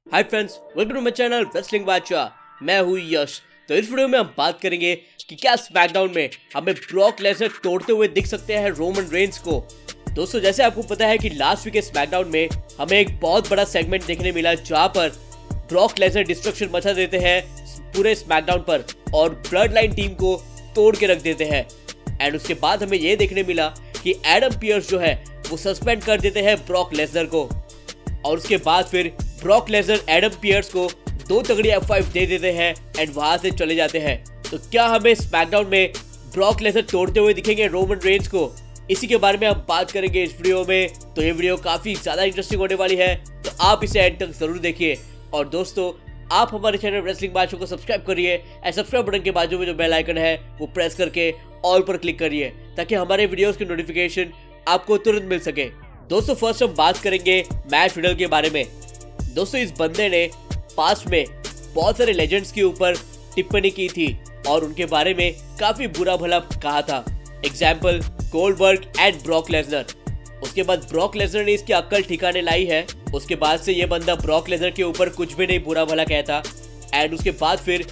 Hi friends, welcome to my channel wrestling बादशाह। मैं हूँ यश। तो इस वीडियो में हम बात करेंगे कि क्या स्मैकडाउन में हमें ब्रॉक लेसनर तोड़ते हुए दिख सकते हैं रोमन रेंस को। दोस्तों, जैसे आपको पता है कि लास्ट वीक के स्मैकडाउन में हमें एक बहुत बड़ा सेगमेंट देखने मिला जहां पर ब्रॉक लेसनर डिस्ट्रक्शन मचा देते हैं पूरे स्मैकडाउन पर और ब्लड लाइन टीम को तोड़ के रख देते हैं। एंड उसके बाद हमें यह देखने मिला कि एडम पियर्स जो है वो सस्पेंड कर देते हैं ब्रॉक लेसनर को, और उसके बाद फिर ब्रॉक लेसनर एडम पियर्स को 2 तगड़ी F5 दे देते हैं एंड वहां से चले जाते हैं। तो क्या हमें स्मैकडाउन में ब्रॉक लेसनर तोड़ते हुए दिखेंगे रोमन रेंस को? इसी के बारे में हम बात करेंगे इस वीडियो में। तो ये वीडियो काफी ज्यादा इंटरेस्टिंग होने वाली है, तो आप इसे एंड तक जरूर देखिए। और दोस्तों, आप हमारे चैनल रेसलिंग बादशाह को सब्सक्राइब करिए एंड सब्सक्राइब बटन के बाजू में जो बेल आइकन है वो प्रेस करके ऑल पर क्लिक करिए ताकि हमारे वीडियोस की नोटिफिकेशन आपको तुरंत मिल सके। दोस्तों, फर्स्ट हम बात करेंगे मैट रिडल के बारे में। दोस्तों, इस बंदे ने पास्ट में बहुत सारे लेजेंड्स के ऊपर टिप्पणी की थी और उनके बारे में काफी बुरा भला कहा था। Example Goldberg and Brock Lesnar. उसके बाद ब्रॉक लेसनर ने इसकी अक्ल ठिकाने लाई है। उसके बाद से ये बंदा ब्रॉक लेसनर के ऊपर कुछ भी नहीं बुरा भला कहता। एंड उसके बाद फिर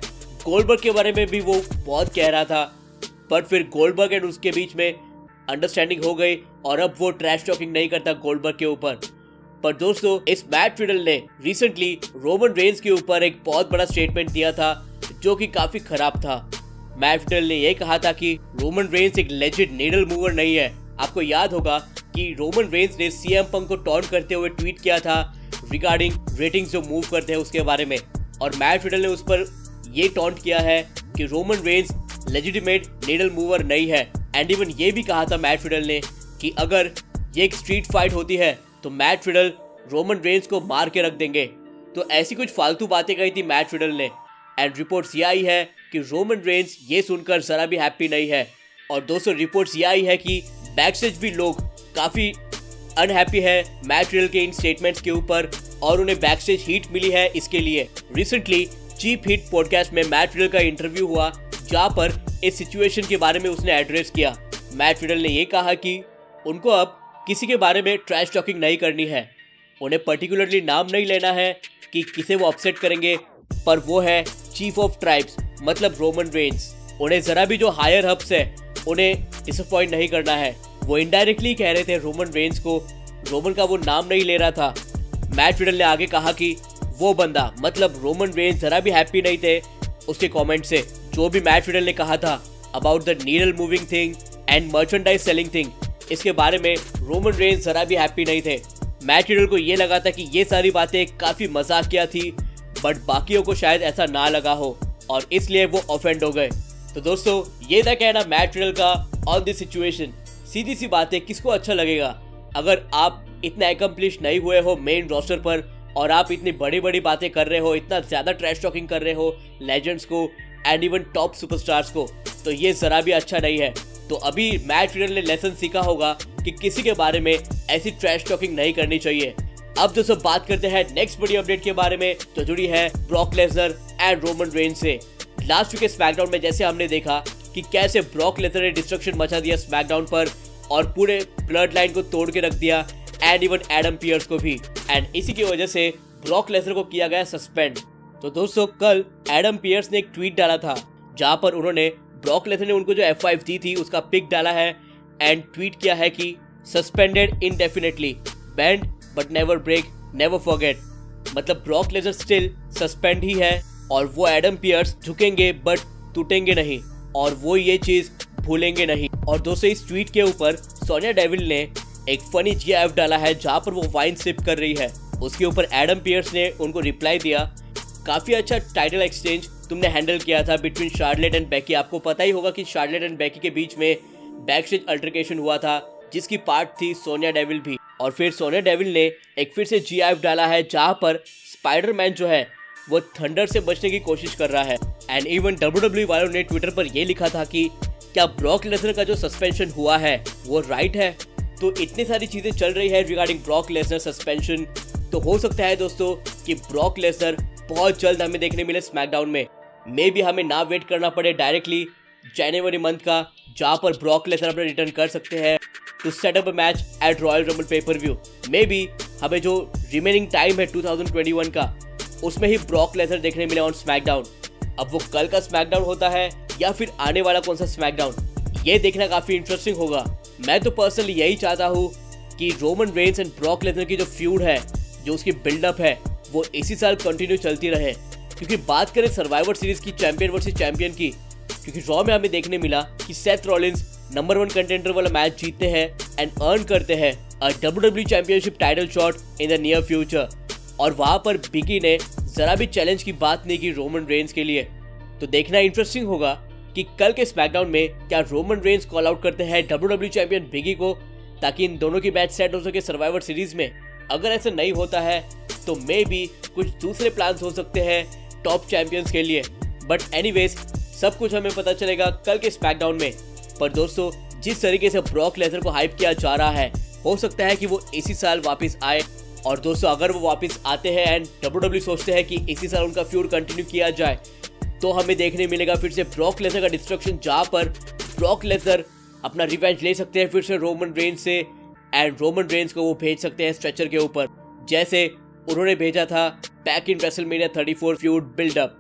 गोल्डबर्ग के बारे में भी वो बहुत कह रहा था, बट फिर गोल्डबर्ग एंड उसके बीच में अंडरस्टैंडिंग हो गई और अब वो ट्रैश टॉकिंग नहीं करता गोल्डबर्ग के ऊपर। पर दोस्तों, इस मैट रिडल ने रिसेंटली रोमन रेंस के ऊपर एक बहुत बड़ा स्टेटमेंट दिया था जो कि काफी खराब था। मैट रिडल ने यह कहा था कि रोमन रेंस एक लेजेंड नीडल मूवर नहीं है। आपको याद होगा कि रोमन रेंस ने सीएम पंक को टॉन्ट करते हुए ट्वीट किया था रिगार्डिंग रेटिंग्स जो मूव करते हैं उसके बारे में, और मैट रिडल ने उस पर ये टॉन्ट किया है कि Roman Reigns legitimate needle mover नहीं है। एंड इवन ये भी कहा था मैट रिडल ने कि अगर ये एक स्ट्रीट फाइट होती है तो मैट रिडल रोमन रेंस को मार के रख देंगे। तो ऐसी कुछ फालतू बातें कही थी मैट रिडल ने। एंड रिपोर्ट्स ये आई है कि रोमन रेंस ये सुनकर जरा भी हैप्पी नहीं है। और दोस्तों, रिपोर्ट्स ये आई है कि बैकस्टेज भी लोग काफी अनहैप्पी है मैट रिडल के इन स्टेटमेंट्स के ऊपर और उन्हें बैकस्टेज हीट मिली है इसके लिए। रिसेंटली चीप हिट पॉडकास्ट में मैट रिडल का इंटरव्यू हुआ जहां पर इस सिचुएशन के बारे में उसने एड्रेस किया। मैट रिडल ने यह कहा कि उनको अब किसी के बारे में ट्रैश टॉकिंग नहीं करनी है। उन्हें पर्टिकुलरली नाम नहीं लेना है कि किसे वो अपसेट करेंगे, पर वो है चीफ ऑफ ट्राइब्स मतलब रोमन रेंस। उन्हें जरा भी जो हायर हब्स है उन्हें डिसअपॉइंट नहीं करना है। वो इनडायरेक्टली कह रहे थे रोमन रेंस को, रोमन का वो नाम नहीं ले रहा था। मैट रिडल ने आगे कहा कि वो बंदा मतलब रोमन रेंस जरा भी हैप्पी नहीं थे उसके कमेंट से। जो भी मैट रिडल ने कहा था about the needle moving thing and merchandise selling thing, इसके बारे में रोमन रेंस जरा भी हैप्पी नहीं थे। मैट रिडल को ये लगा था कि ये सारी बातें काफी मजाकिया थी, बट बाकियों को शायद ऐसा ना लगा हो और इसलिए वो ऑफेंड हो गए। तो दोस्तों, ये था कहना मैट रिडल का ऑन दिस सिचुएशन। सीधी सी बात है, किसको अच्छा लगेगा अगर आप इतने एकम्प्लिश नहीं हुए हो मेन रोस्टर पर और आप इतनी बड़ी बड़ी बातें कर रहे हो, इतना ज्यादा ट्रैश टॉकिंग कर रहे हो लेजेंड्स को एंड इवन टॉप सुपरस्टार्स को, तो ये जरा भी अच्छा नहीं है। तो अभी मैट रिडल ने लेसन सीखा होगा कि किसी के बारे में ऐसी ट्रैश टॉकिंग नहीं करनी चाहिए। अब दोस्तों, बात करते हैं नेक्स्ट बड़ी अपडेट के बारे में जो जुड़ी है Brock Lesnar and Roman Reigns से। लास्ट वीक के स्मैकडाउन में जैसे हमने देखा कि कैसे ब्रॉक लेसनर ने डिस्ट्रक्शन मचा दिया स्मैकडाउन पर और पूरे ब्लड लाइन को तोड़ के रख दिया एंड इवन एडम पियर्स को भी। एंड इसी की वजह से ब्रॉक लेसनर को किया गया सस्पेंड। तो दोस्तों, कल एडम पियर्स ने एक ट्वीट डाला था जहां पर उन्होंने ब्रॉक लेसनर ने उनको जो F5 दी थी उसका पिक डाला है एंड ट्वीट किया है कि suspended indefinitely, bend but never break never forget. मतलब ब्रॉक लेसनर स्टिल सस्पेंड ही है और वो एडम पियर्स झुकेंगे बट टूटेंगे नहीं और वो ये चीज भूलेंगे नहीं। और दोस्तों, इस ट्वीट के ऊपर सोनिया डेविल ने एक फनी GIF डाला है जहां पर वो वाइन सिप कर रही है। उसके ऊपर एडम पियर्स ने उनको रिप्लाई दिया, काफी अच्छा टाइटल एक्सचेंज तुमने हैंडल किया था बिटवीन शार्लेट एंड बेकी। आपको पता ही होगा कि शार्लेट एंड बेकी के बीच में बैकस्टेज अल्टरकेशन हुआ था जिसकी पार्ट थी सोनिया डेविल भी। और फिर सोनिया डेविल ने एक फिर से GIF डाला है जहां पर स्पाइडरमैन जो है वो थंडर से बचने की कोशिश कर रहा है। एंड इवन WWE वालों ने ट्विटर पर यह लिखा था कि क्या ब्रॉक लेसनर का जो सस्पेंशन हुआ है वो राइट है। तो इतनी सारी चीजें चल रही है रिगार्डिंग ब्रॉक लेसनर सस्पेंशन। तो हो सकता है दोस्तों कि ब्रॉक लेसनर बहुत जल्द हमें देखने मिले स्मैकडाउन में। मे भी हमें ना वेट करना पड़े डायरेक्टली जनवरी मंथ का जहां पर ब्रॉक लेसनर अपना रिटर्न कर सकते हैं। To set up a match at Royal Rumble pay per view. Maybe बी हमें जो रिमेनिंग टाइम है 2021 का, उसमें ही ब्रॉक लेसनर देखने मिले ऑन स्मैकडाउन। अब वो कल का स्मैकडाउन होता है या फिर आने वाला कौन सा स्मैकडाउन, ये देखना काफी इंटरेस्टिंग होगा। मैं तो पर्सनली यही चाहता हूँ कि Roman Reigns and Brock Lesnar की जो फ्यूड है, जो उसकी बिल्डअप है, वो इसी साल कंटिन्यू चलती रहे। क्योंकि बात करें सर्वाइवर सीरीज की चैंपियन वर्सेस चैंपियन की, क्योंकि रॉ में हमें देखने मिला कि सेथ रॉलिंस नंबर 1 कंटेंडर वाला मैच जीतते हैं एंड अर्न करते हैं अ WWE championship title shot in the near future. और वहां पर बिगी ने जरा भी चैलेंज की बात नहीं की रोमन रेंस के लिए। तो देखना इंटरेस्टिंग होगा कि कल के स्मैकडाउन में क्या रोमन रेंस कॉल आउट करते हैं WWE चैंपियन बिगी को, ताकि इन दोनों की मैच सेट हो सके सर्वाइवर सीरीज में। अगर ऐसा नहीं होता है तो मे बी कुछ दूसरे प्लान्स हो सकते हैं टॉप चैंपियंस के लिए। बट एनीवेज, सब कुछ हमें पता चलेगा कल के स्मैकडाउन में। पर दोस्तों, जिस तरीके से ब्रॉक लेसनर को हाइप किया जा रहा है, हो सकता है कि वो इसी साल वापस आए। और दोस्तों, अगर वो वापस आते हैं एंड WWE सोचते हैं कि इसी साल उनका फ्यूड कंटिन्यू किया जाए, तो हमें देखने मिलेगा फिर से ब्रॉक लेसनर का डिस्ट्रक्शन, जहां पर ब्रॉक लेसनर अपना रिवेंज ले सकते हैं फिर से रोमन रेंस से, एंड रोमन रेंस को वो भेज सकते हैं स्ट्रेचर के ऊपर, जैसे उन्होंने भेजा था back in WrestleMania 34 feud buildup.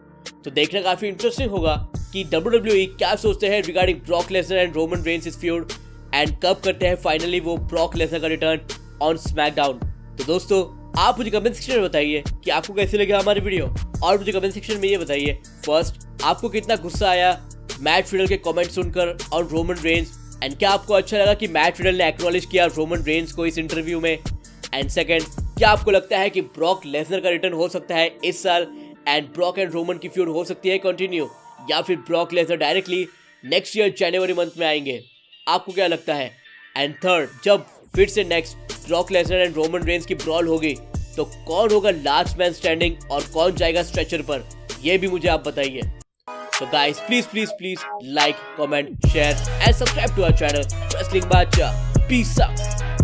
तो देखना काफी इंटरेस्टिंग होगा कि WWE क्या सोचते हैं regarding Brock Lesnar and Roman Reigns इस फ्यूड, एंड कब करते हैं फाइनली वो ब्रॉक लेसनर का रिटर्न ऑन स्मैकडाउन। तो दोस्तों, आप मुझे कमेंट सेक्शन में बताइए कि आपको कैसे लगा हमारी वीडियो, और मुझे कमेंट सेक्शन में ये बताइए फर्स्ट, आपको कितना गुस्सा आया मैट रिडल के कमेंट सुनकर ऑन रोमन रेंस, एंड क्या आपको अच्छा लगा कि मैट रिडल ने एक्नॉलेज किया रोमन रेंस को इस इंटरव्यू में, एंड सेकंड, क्या आपको लगता है कि ब्रॉक लेसनर का रिटर्न हो सकता है इस साल एंड ब्रॉक एंड रोमन की फ्यूड हो सकती है कंटिन्यू, या फिर Brock Lesnar directly next year जनवरी मंथ में आएंगे, आपको क्या लगता है? एंड थर्ड, जब फिर से next Brock Lesnar and Roman Reigns की ब्रॉल होगी, तो कौन होगा लास्ट मैन स्टैंडिंग और कौन जाएगा स्ट्रेचर पर, ये भी मुझे आप बताइए। So guys, please like, comment, share and subscribe to our channel Wrestling Bacha. Peace out.